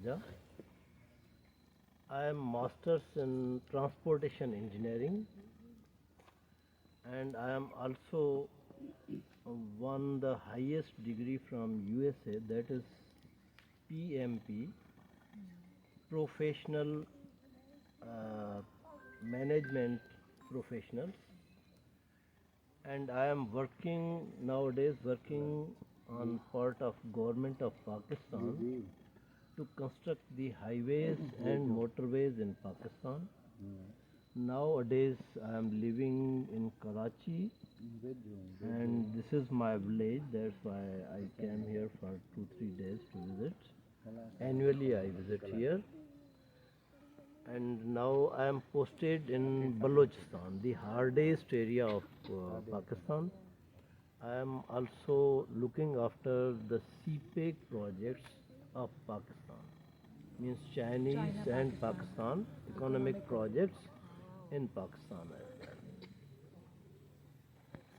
Yeah. I am masters in transportation engineering, and I am also won the highest degree from USA, that is PMP, Professional uh, Management Professionals, and I am working nowadays working on part of government of Pakistan to construct the highways and motorways in Pakistan. Nowadays I am living in Karachi, and this is my village. That's why I came here for 2 3 days to visit. Annually I visit here, and now I am posted in Balochistan, the hardest area of Pakistan. I am also looking after the CPEC projects of Pakistan, means Chinese China, and Pakistan. Pakistan economic projects in Pakistan.